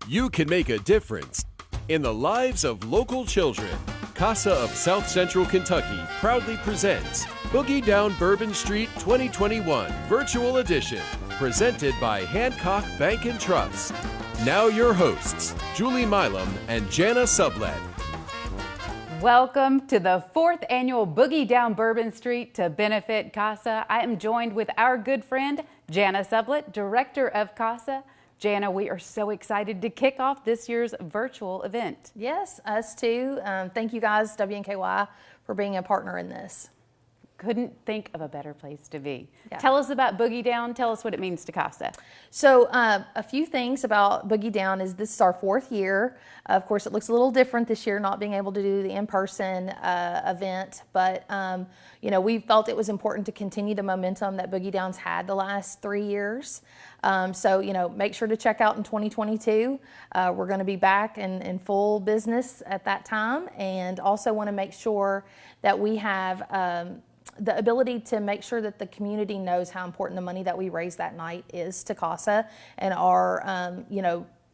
You can make a difference in the lives of local children. CASA of South Central Kentucky proudly presents Boogie Down Bourbon Street 2021 Virtual Edition, presented by Hancock Bank and Trust. Now your hosts, Julie Milam and Jana Sublett. Welcome to the 4th annual Boogie Down Bourbon Street to benefit CASA. I am joined with our good friend, Jana Sublett, Director of CASA. Jana, we are so excited to kick off this year's virtual event. Yes, us too. Thank you guys, WNKY, for being a partner in this. Couldn't think of a better place to be. Yeah. Tell us about Boogie Down. Tell us what it means to CASA. So a few things about Boogie Down is this is our 4th year. Of course, it looks a little different this year, not being able to do the in-person event, but we felt it was important to continue the momentum that Boogie Down's had the last 3 years. Make sure to check out in 2022. We're going to be back in full business at that time, and also want to make sure that we have the ability to make sure that the community knows how important the money that we raise that night is to CASA, and our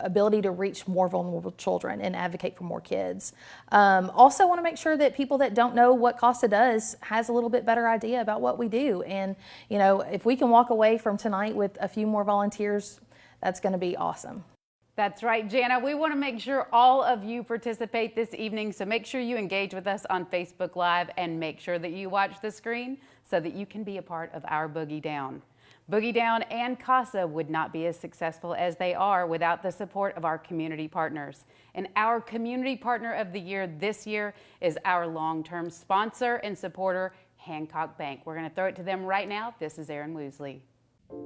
ability to reach more vulnerable children and advocate for more kids. Also want to make sure that people that don't know what CASA does has a little bit better idea about what we do. And if we can walk away from tonight with a few more volunteers, that's going to be awesome. That's right, Jana. We want to make sure all of you participate this evening, so make sure you engage with us on Facebook Live and make sure that you watch the screen so that you can be a part of our Boogie Down. Boogie Down and CASA would not be as successful as they are without the support of our community partners. And our community partner of the year this year is our long-term sponsor and supporter, Hancock Bank. We're going to throw it to them right now. This is Aaron Woosley.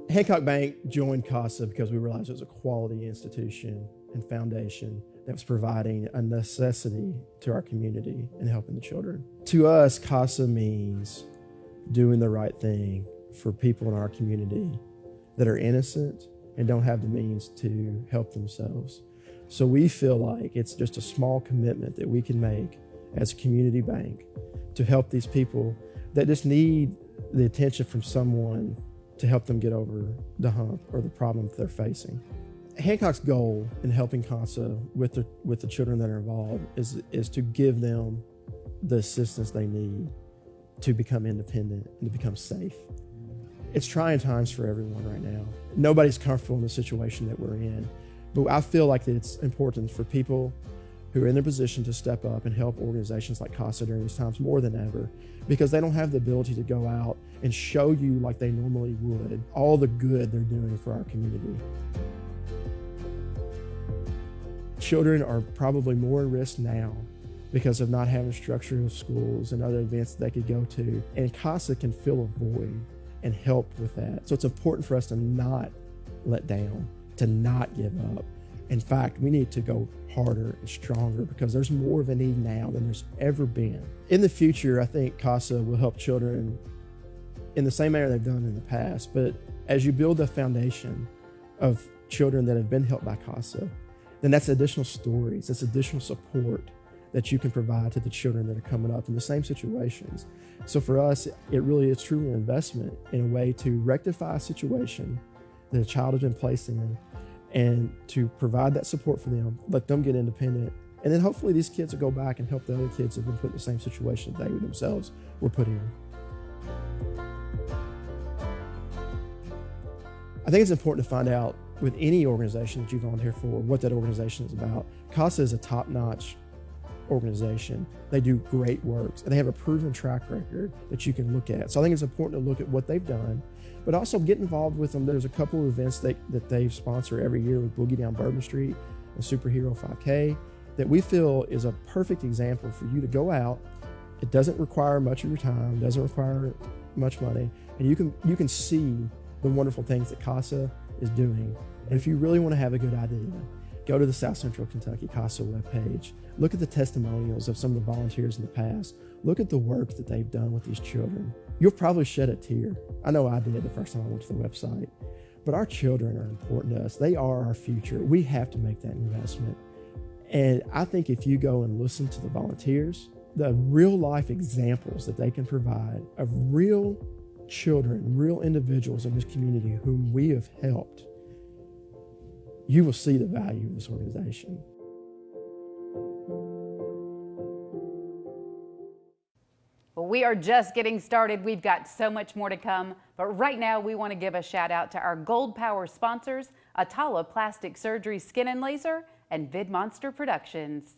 Hancock Bank joined CASA because we realized it was a quality institution and foundation that was providing a necessity to our community and helping the children. To us, CASA means doing the right thing for people in our community that are innocent and don't have the means to help themselves. So we feel like it's just a small commitment that we can make as a community bank to help these people that just need the attention from someone to help them get over the hump or the problem that they're facing. Hancock's goal in helping CASA with the children that are involved is to give them the assistance they need to become independent and to become safe. It's trying times for everyone right now. Nobody's comfortable in the situation that we're in, but I feel like that it's important for people who are in their position to step up and help organizations like CASA during these times more than ever, because they don't have the ability to go out and show you like they normally would all the good they're doing for our community. Children are probably more at risk now because of not having structural schools and other events that they could go to, and CASA can fill a void and help with that. So it's important for us to not let down, to not give up. In fact, we need to go harder and stronger because there's more of a need now than there's ever been. In the future, I think CASA will help children in the same manner they've done in the past, but as you build the foundation of children that have been helped by CASA, then that's additional stories, that's additional support that you can provide to the children that are coming up in the same situations. So for us, it really is truly an investment in a way to rectify a situation that a child has been placed in, and to provide that support for them, let them get independent. And then hopefully these kids will go back and help the other kids that have been put in the same situation that they themselves were put in. I think it's important to find out with any organization that you volunteer for what that organization is about. CASA is a top-notch organization. They do great work, and they have a proven track record that you can look at. So I think it's important to look at what they've done, but also get involved with them. There's a couple of events that they sponsor every year with Boogie Down Bourbon Street and Superhero 5K that we feel is a perfect example for you to go out. It doesn't require much of your time, doesn't require much money, and you can see the wonderful things that CASA is doing. And if you really want to have a good idea, go to the South Central Kentucky CASA webpage. Look at the testimonials of some of the volunteers in the past. Look at the work that they've done with these children. You'll probably shed a tear. I know I did the first time I went to the website. But our children are important to us. They are our future. We have to make that investment. And I think if you go and listen to the volunteers, the real life examples that they can provide of real children, real individuals in this community whom we have helped, you will see the value of this organization. Well, we are just getting started. We've got so much more to come. But right now, we want to give a shout out to our Gold Power sponsors, Atala Plastic Surgery Skin and Laser, and VidMonster Productions.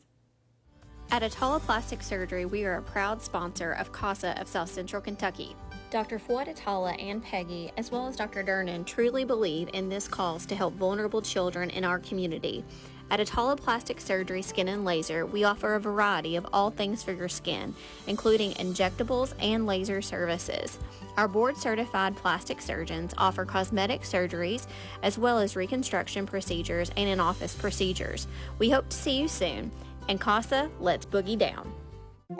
At Atala Plastic Surgery, we are a proud sponsor of CASA of South Central Kentucky. Dr. Floyd Atala and Peggy, as well as Dr. Dernan, truly believe in this cause to help vulnerable children in our community. At Atala Plastic Surgery Skin and Laser, we offer a variety of all things for your skin, including injectables and laser services. Our board-certified plastic surgeons offer cosmetic surgeries, as well as reconstruction procedures and in-office procedures. We hope to see you soon. And CASA, let's boogie down.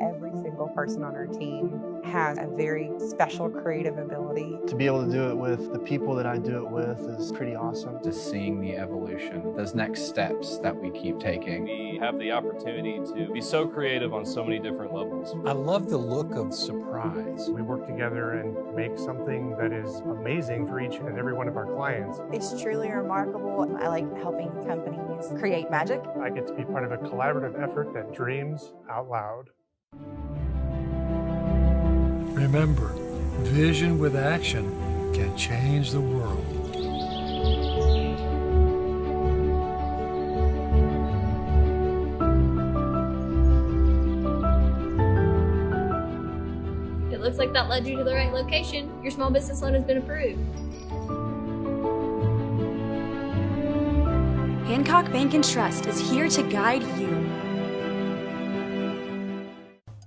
Every single person on our team has a very special creative ability. To be able to do it with the people that I do it with is pretty awesome. Just seeing the evolution, those next steps that we keep taking. We have the opportunity to be so creative on so many different levels. I love the look of surprise. We work together and make something that is amazing for each and every one of our clients. It's truly remarkable. I like helping companies create magic. I get to be part of a collaborative effort that dreams out loud. Remember, vision with action can change the world. It looks like that led you to the right location. Your small business loan has been approved. Hancock Bank and Trust is here to guide you.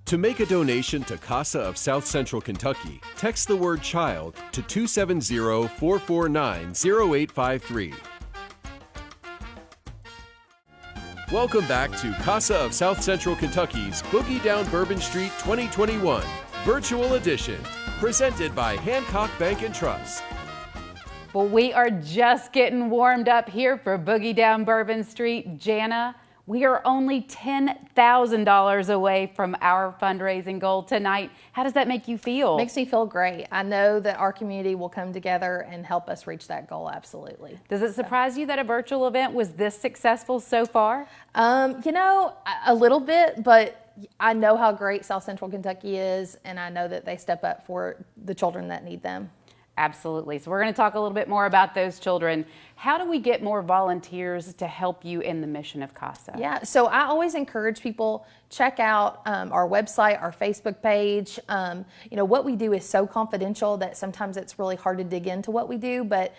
To make a donation to CASA of South Central Kentucky, text the word CHILD to 270-449-0853. Welcome back to CASA of South Central Kentucky's Boogie Down Bourbon Street 2021 Virtual Edition, presented by Hancock Bank and Trust. Well, we are just getting warmed up here for Boogie Down Bourbon Street. Jana, we are only $10,000 away from our fundraising goal tonight. How does that make you feel? Makes me feel great. I know that our community will come together and help us reach that goal, absolutely. Does it surprise you that a virtual event was this successful so far? You know, a little bit, but I know how great South Central Kentucky is, and I know that they step up for the children that need them. Absolutely. So we're going to talk a little bit more about those children. How do we get more volunteers to help you in the mission of CASA? Yeah, so I always encourage people, check out our website, our Facebook page. You know, what we do is so confidential that sometimes it's really hard to dig into what we do, but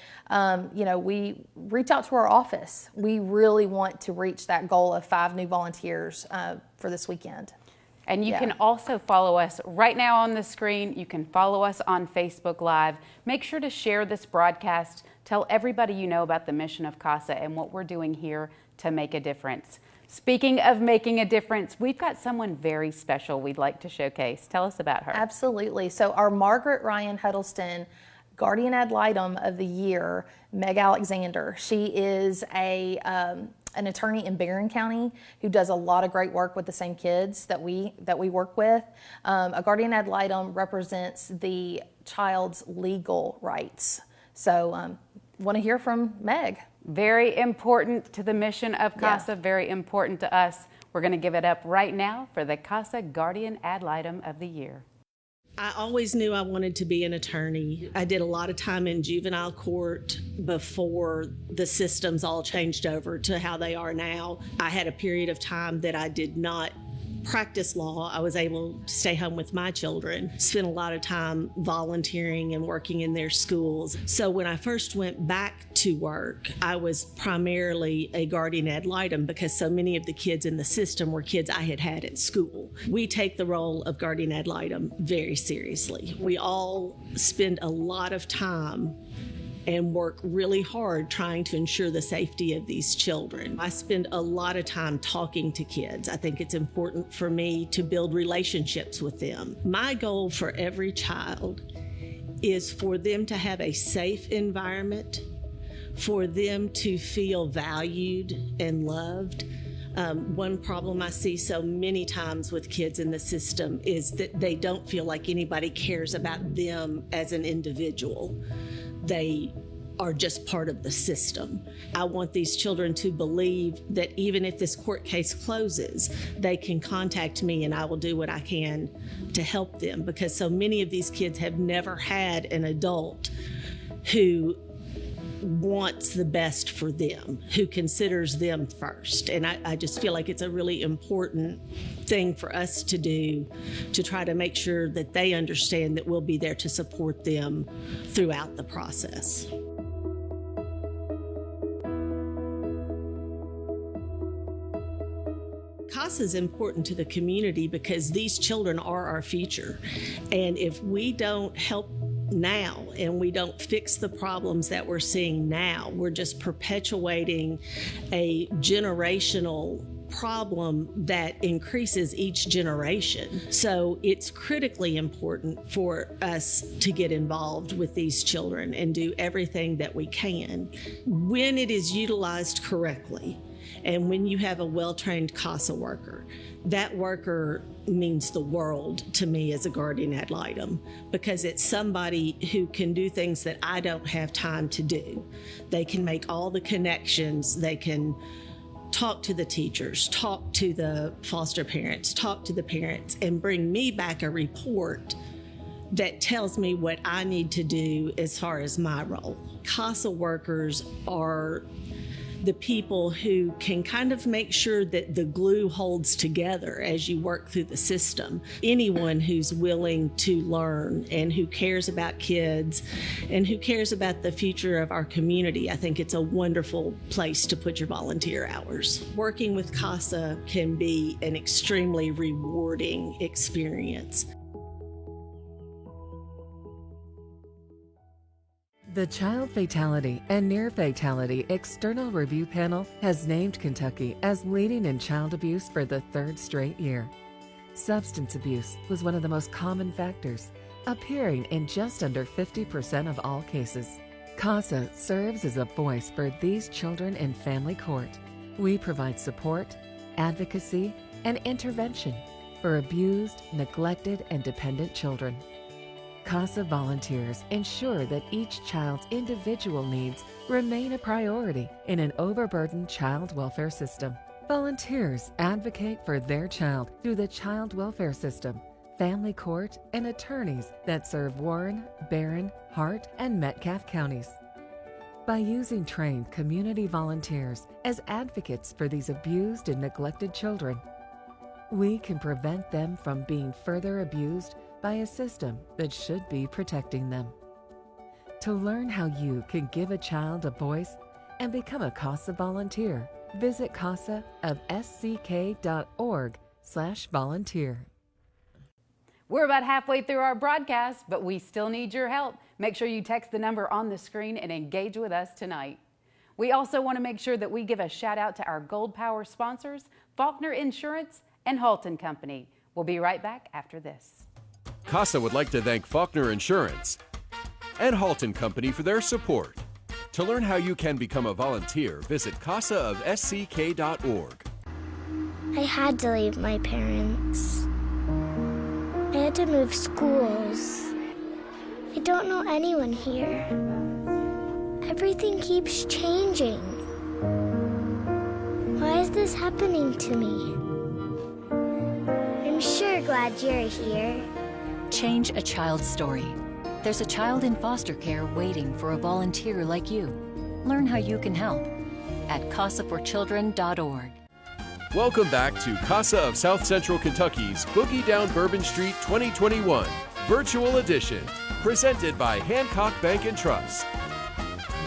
you know, we reach out to our office. We really want to reach that goal of 5 new volunteers for this weekend. And you can also follow us right now on the screen. You can follow us on Facebook Live. Make sure to share this broadcast. Tell everybody you know about the mission of CASA and what we're doing here to make a difference. Speaking of making a difference, we've got someone very special we'd like to showcase. Tell us about her. Absolutely. So our Margaret Ryan Huddleston Guardian Ad Litem of the Year, Meg Alexander. She is an attorney in Barron County who does a lot of great work with the same kids that we work with. A Guardian Ad Litem represents the child's legal rights. So want to hear from Meg. Very important to the mission of CASA, very important to us. We're going to give it up right now for the CASA Guardian Ad Litem of the Year. I always knew I wanted to be an attorney. I did a lot of time in juvenile court before the systems all changed over to how they are now. I had a period of time that I did not practice law. I was able to stay home with my children, spent a lot of time volunteering and working in their schools. So when I first went back to work, I was primarily a guardian ad litem because so many of the kids in the system were kids I had had at school. We take the role of guardian ad litem very seriously. We all spend a lot of time and work really hard trying to ensure the safety of these children. I spend a lot of time talking to kids. I think it's important for me to build relationships with them. My goal for every child is for them to have a safe environment, for them to feel valued and loved. One problem I see so many times with kids in the system is that they don't feel like anybody cares about them as an individual. They are just part of the system. I want these children to believe that even if this court case closes, they can contact me and I will do what I can to help them, because so many of these kids have never had an adult who wants the best for them, who considers them first. And I just feel like it's a really important thing for us to do, to try to make sure that they understand that we'll be there to support them throughout the process. CASA is important to the community because these children are our future. And if we don't help now and we don't fix the problems that we're seeing now, we're just perpetuating a generational problem that increases each generation. So it's critically important for us to get involved with these children and do everything that we can. When it is utilized correctly, and when you have a well-trained CASA worker, that worker means the world to me as a guardian ad litem, because it's somebody who can do things that I don't have time to do. They can make all the connections. They can talk to the teachers, talk to the foster parents, talk to the parents, and bring me back a report that tells me what I need to do as far as my role. CASA workers are the people who can kind of make sure that the glue holds together as you work through the system. Anyone who's willing to learn and who cares about kids and who cares about the future of our community, I think it's a wonderful place to put your volunteer hours. Working with CASA can be an extremely rewarding experience. The Child Fatality and Near Fatality External Review Panel has named Kentucky as leading in child abuse for the third straight year. Substance abuse was one of the most common factors, appearing in just under 50% of all cases. CASA serves as a voice for these children in family court. We provide support, advocacy, and intervention for abused, neglected, and dependent children. CASA volunteers ensure that each child's individual needs remain a priority in an overburdened child welfare system. Volunteers advocate for their child through the child welfare system, family court, and attorneys that serve Warren, Barron, Hart, and Metcalfe counties. By using trained community volunteers as advocates for these abused and neglected children, we can prevent them from being further abused by a system that should be protecting them. To learn how you can give a child a voice and become a CASA volunteer, visit casaofsck.org/volunteer. We're about halfway through our broadcast, but we still need your help. Make sure you text the number on the screen and engage with us tonight. We also want to make sure that we give a shout out to our Gold Power sponsors, Faulkner Insurance and Halton Company. We'll be right back after this. CASA would like to thank Faulkner Insurance and Halton Company for their support. To learn how you can become a volunteer, visit casaofsck.org. I had to leave my parents. I had to move schools. I don't know anyone here. Everything keeps changing. Why is this happening to me? I'm sure glad you're here. Change a child's story. There's a child in foster care waiting for a volunteer like you. Learn how you can help at casaforchildren.org. Welcome back to CASA of South Central Kentucky's Boogie Down Bourbon Street 2021 Virtual Edition, presented by Hancock Bank and Trust.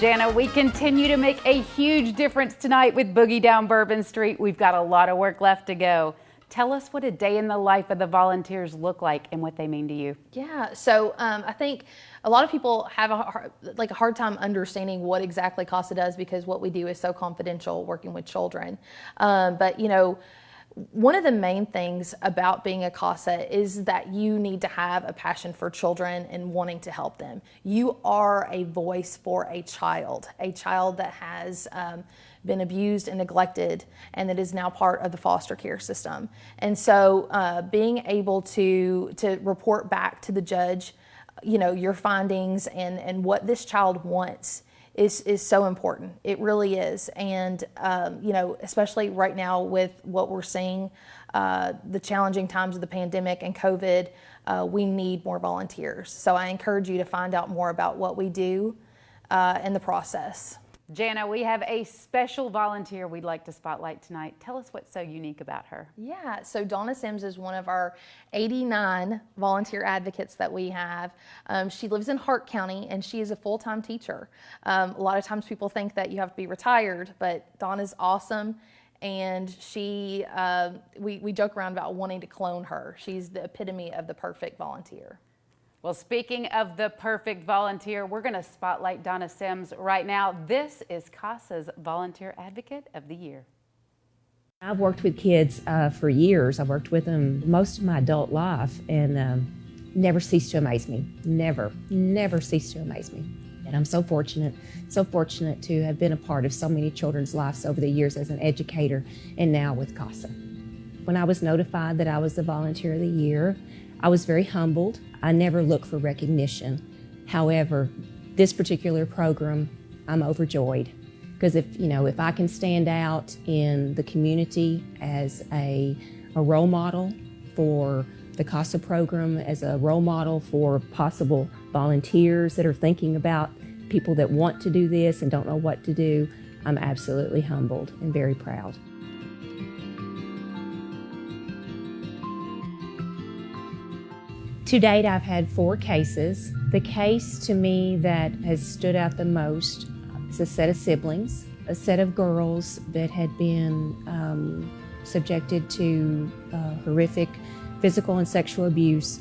Jana, we continue to make a huge difference tonight with Boogie Down Bourbon Street. We've got a lot of work left to go. Tell us what a day in the life of the volunteers look like and what they mean to you. Yeah, so I think a lot of people have a hard time understanding what exactly CASA does, because what we do is so confidential, working with children. But you know, one of the main things about being a CASA is that you need to have a passion for children and wanting to help them. You are a voice for a child that has been abused and neglected, and that is now part of the foster care system. And so being able to report back to the judge, you know, your findings and what this child wants is so important. It really is. And, especially right now with what we're seeing, the challenging times of the pandemic and COVID, we need more volunteers. So I encourage you to find out more about what we do in the process. Jana, we have a special volunteer we'd like to spotlight tonight. Tell us what's so unique about her. Yeah, so Donna Sims is one of our 89 volunteer advocates that we have. She lives in Hart County, and she is a full-time teacher. A lot of times people think that you have to be retired, but Donna's awesome, and she, we joke around about wanting to clone her. She's the epitome of the perfect volunteer. Well, speaking of the perfect volunteer, we're going to spotlight Donna Sims right now. This is CASA's Volunteer Advocate of the Year. I've worked with kids for years. I've worked with them most of my adult life, and never ceased to amaze me. Never ceased to amaze me. And I'm so fortunate to have been a part of so many children's lives over the years as an educator and now with CASA. When I was notified that I was the Volunteer of the Year, I was very humbled. I never look for recognition. However, this particular program, I'm overjoyed because if I can stand out in the community as a role model for the CASA program, as a role model for possible volunteers that are thinking about people that want to do this and don't know what to do, I'm absolutely humbled and very proud. To date, I've had 4 cases. The case to me that has stood out the most is a set of siblings, a set of girls that had been subjected to horrific physical and sexual abuse.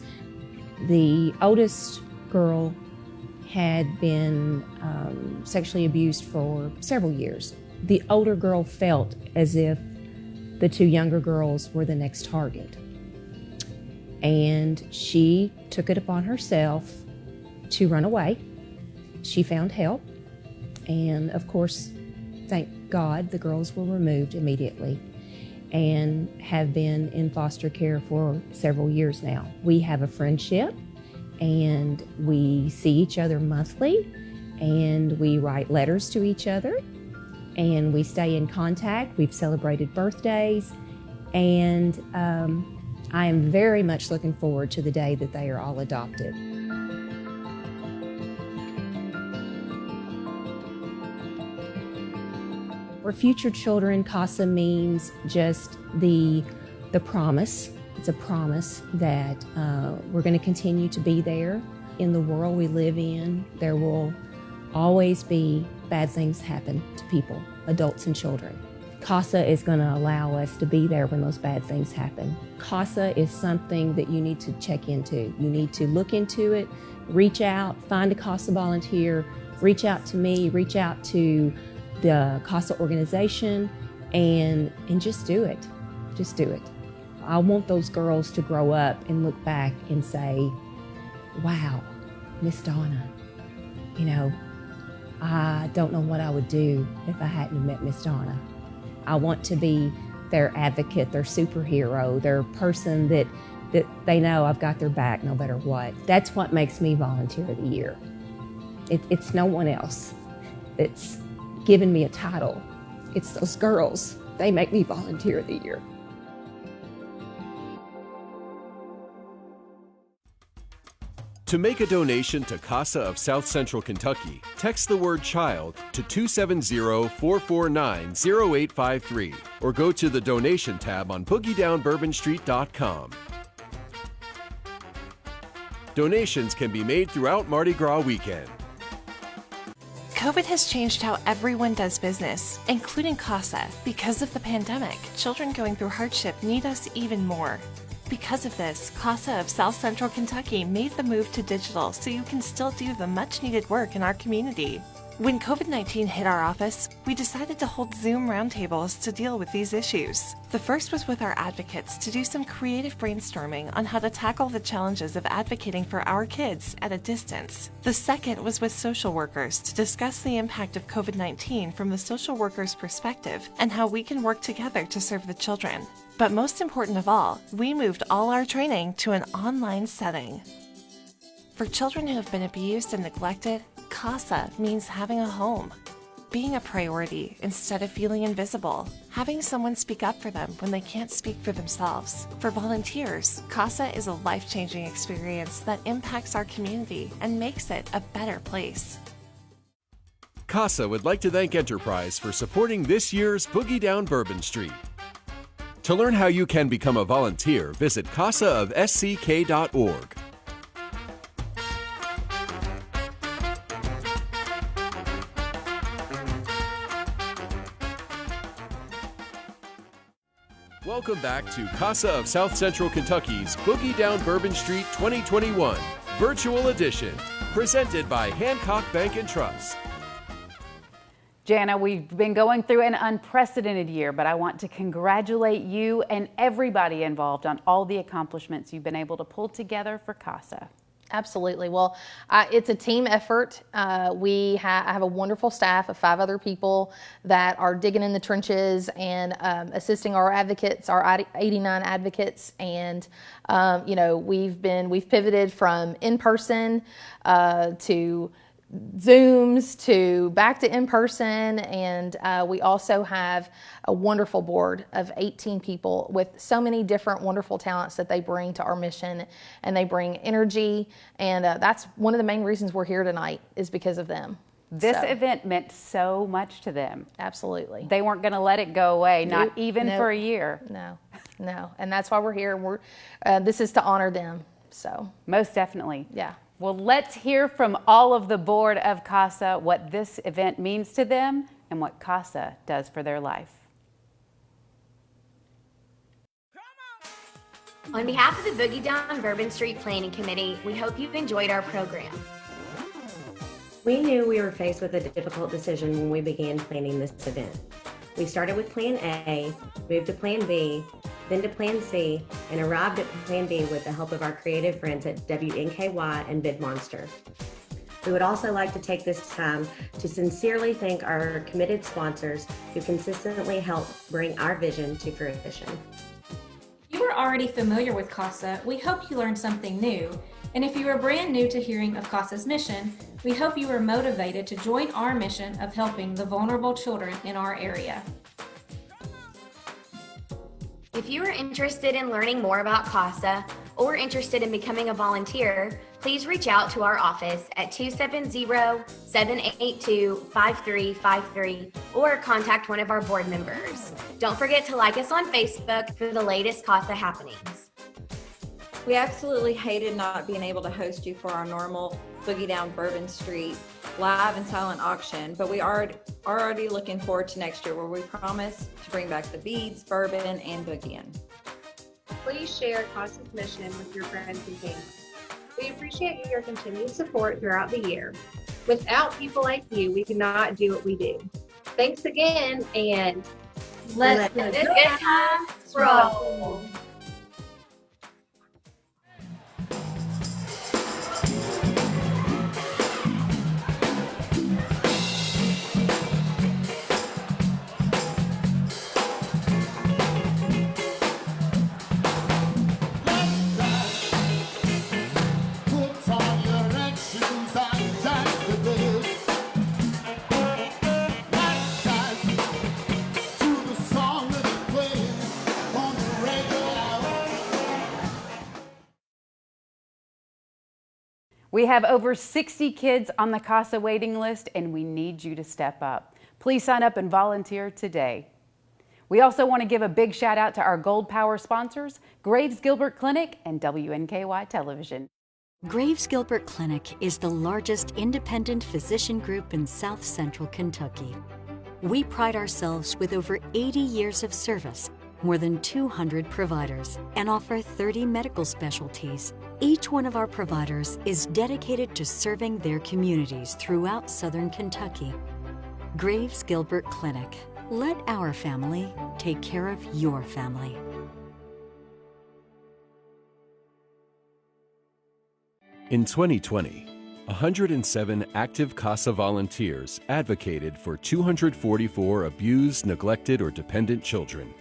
The oldest girl had been sexually abused for several years. The older girl felt as if the 2 younger girls were the next target. And she took it upon herself to run away. She found help, and of course, thank God, the girls were removed immediately and have been in foster care for several years now. We have a friendship, and we see each other monthly, and we write letters to each other, and we stay in contact. We've celebrated birthdays, and I am very much looking forward to the day that they are all adopted. For future children, CASA means just the promise. It's a promise that we're going to continue to be there. In the world we live in, there will always be bad things happen to people, adults and children. CASA is going to allow us to be there when those bad things happen. CASA is something that you need to check into. You need to look into it, reach out, find a CASA volunteer, reach out to me, reach out to the CASA organization, and just do it. Just do it. I want those girls to grow up and look back and say, wow, Miss Donna, I don't know what I would do if I hadn't met Miss Donna. I want to be their advocate, their superhero, their person that they know I've got their back no matter what. That's what makes me Volunteer of the Year. It's no one else that's given me a title. It's those girls. They make me Volunteer of the Year. To make a donation to CASA of South Central Kentucky, text the word CHILD to 270-449-0853 or go to the donation tab on boogiedownbourbonstreet.com. Donations can be made throughout Mardi Gras weekend. COVID has changed how everyone does business, including CASA. Because of the pandemic, children going through hardship need us even more. Because of this, CASA of South Central Kentucky made the move to digital so you can still do the much-needed work in our community. When COVID-19 hit our office, we decided to hold Zoom roundtables to deal with these issues. The first was with our advocates to do some creative brainstorming on how to tackle the challenges of advocating for our kids at a distance. The second was with social workers to discuss the impact of COVID-19 from the social worker's perspective and how we can work together to serve the children. But most important of all, we moved all our training to an online setting. For children who have been abused and neglected, CASA means having a home, being a priority instead of feeling invisible, having someone speak up for them when they can't speak for themselves. For volunteers, CASA is a life-changing experience that impacts our community and makes it a better place. CASA would like to thank Enterprise for supporting this year's Boogie Down Bourbon Street. To learn how you can become a volunteer, visit casaofsck.org. Welcome back to CASA of South Central Kentucky's Boogie Down Bourbon Street 2021 Virtual Edition, presented by Hancock Bank and Trust. Jana, we've been going through an unprecedented year, but I want to congratulate you and everybody involved on all the accomplishments you've been able to pull together for CASA. Absolutely. Well, it's a team effort. I have a wonderful staff of 5 other people that are digging in the trenches and assisting our advocates, our 89 advocates. And, you know, we've pivoted from in-person to Zooms to back to in-person, and we also have a wonderful board of 18 people with so many different wonderful talents that they bring to our mission, and they bring energy, and that's one of the main reasons we're here tonight is because of them. This event meant so much to them. Absolutely. They weren't going to let it go away, not even for a year. No, and that's why we're here. This is to honor them. So most definitely. Yeah. Well, let's hear from all of the board of CASA what this event means to them and what CASA does for their life. On behalf of the Boogie Down Bourbon Street Planning Committee, we hope you've enjoyed our program. We knew we were faced with a difficult decision when we began planning this event. We started with Plan A, moved to Plan B, then to Plan C, and arrived at Plan D with the help of our creative friends at WNKY and Big Monster. We would also like to take this time to sincerely thank our committed sponsors who consistently help bring our vision to fruition. If you are already familiar with CASA, we hope you learned something new. And if you are brand new to hearing of CASA's mission, we hope you are motivated to join our mission of helping the vulnerable children in our area. If you are interested in learning more about CASA or interested in becoming a volunteer, please reach out to our office at 270-782-5353 or contact one of our board members. Don't forget to like us on Facebook for the latest CASA happenings. We absolutely hated not being able to host you for our normal Boogie Down Bourbon Street live and silent auction, but we are already looking forward to next year where we promise to bring back the beads, bourbon, and boogieing. Please share CASA's mission with your friends and family. We appreciate your continued support throughout the year. Without people like you, we cannot do what we do. Thanks again, and let's get this good time roll. We have over 60 kids on the CASA waiting list, and we need you to step up. Please sign up and volunteer today. We also want to give a big shout out to our Gold Power sponsors, Graves Gilbert Clinic and WNKY Television. Graves Gilbert Clinic is the largest independent physician group in South Central Kentucky. We pride ourselves with over 80 years of service, more than 200 providers, and offer 30 medical specialties. Each one of our providers is dedicated to serving their communities throughout Southern Kentucky. Graves Gilbert Clinic. Let our family take care of your family. In 2020, 107 active CASA volunteers advocated for 244 abused, neglected, or dependent children.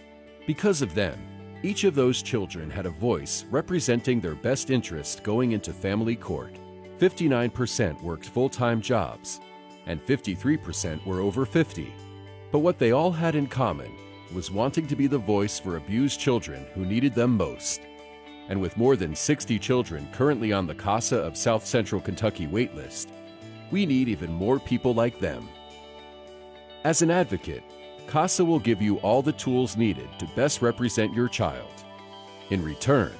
Because of them, each of those children had a voice representing their best interest going into family court. 59% worked full-time jobs, and 53% were over 50. But what they all had in common was wanting to be the voice for abused children who needed them most. And with more than 60 children currently on the CASA of South Central Kentucky waitlist, we need even more people like them. As an advocate, CASA will give you all the tools needed to best represent your child. In return,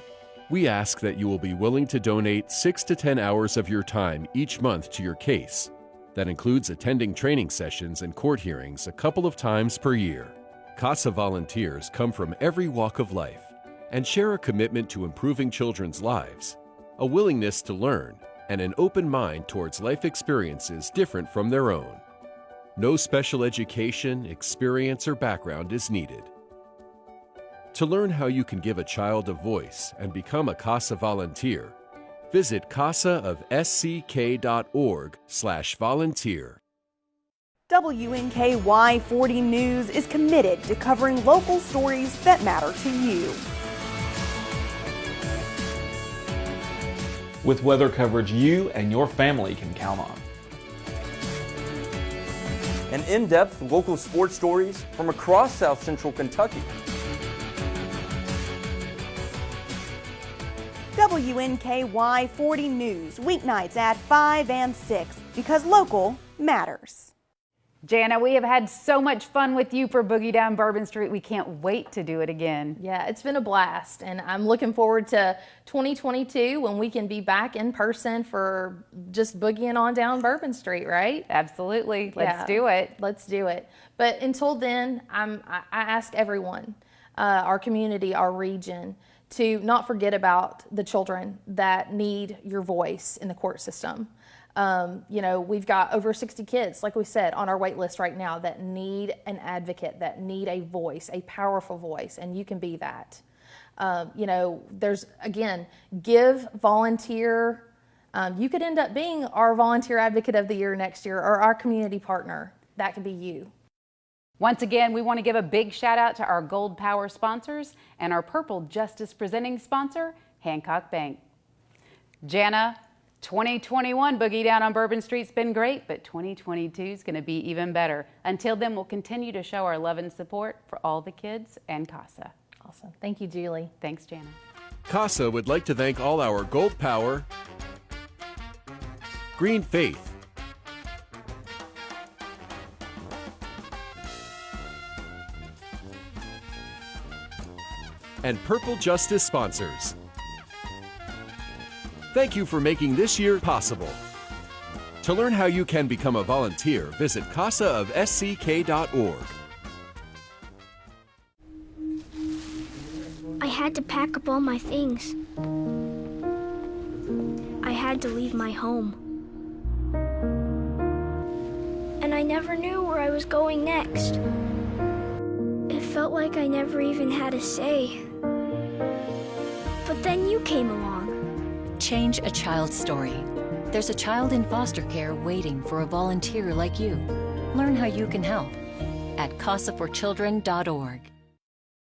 we ask that you will be willing to donate 6 to 10 hours of your time each month to your case. That includes attending training sessions and court hearings a couple of times per year. CASA volunteers come from every walk of life and share a commitment to improving children's lives, a willingness to learn, and an open mind towards life experiences different from their own. No special education, experience, or background is needed. To learn how you can give a child a voice and become a CASA volunteer, visit casaofsck.org/volunteer. WNKY 40 News is committed to covering local stories that matter to you. With weather coverage you and your family can count on. And in-depth local sports stories from across South Central Kentucky. WNKY 40 News, weeknights at 5 and 6, because local matters. Jana, we have had so much fun with you for Boogie Down Bourbon Street. We can't wait to do it again. Yeah, it's been a blast, and I'm looking forward to 2022 when we can be back in person for just boogieing on down Bourbon Street, right? Absolutely. Let's do it. Let's do it. But until then, I ask everyone, our community, our region, to not forget about the children that need your voice in the court system. You know, we've got over 60 kids, like we said, on our wait list right now that need an advocate, that need a voice, a powerful voice, and you can be that. You know, there's, again, give, volunteer. You could end up being our Volunteer Advocate of the Year next year or our community partner. That could be you. Once again, we want to give a big shout out to our Gold Power sponsors and our Purple Justice presenting sponsor, Hancock Bank. Jana, 2021 Boogie Down on Bourbon Street's been great, but 2022 is going to be even better. Until then, we'll continue to show our love and support for all the kids and CASA. Awesome. Thank you, Julie. Thanks, Jana. CASA would like to thank all our Gold Power, Green Faith, and Purple Justice sponsors. Thank you for making this year possible. To learn how you can become a volunteer, visit casaofsck.org. I had to pack up all my things. I had to leave my home. And I never knew where I was going next. It felt like I never even had a say. But then you came along. Change a child's story. There's a child in foster care waiting for a volunteer like you. Learn how you can help at casaforchildren.org.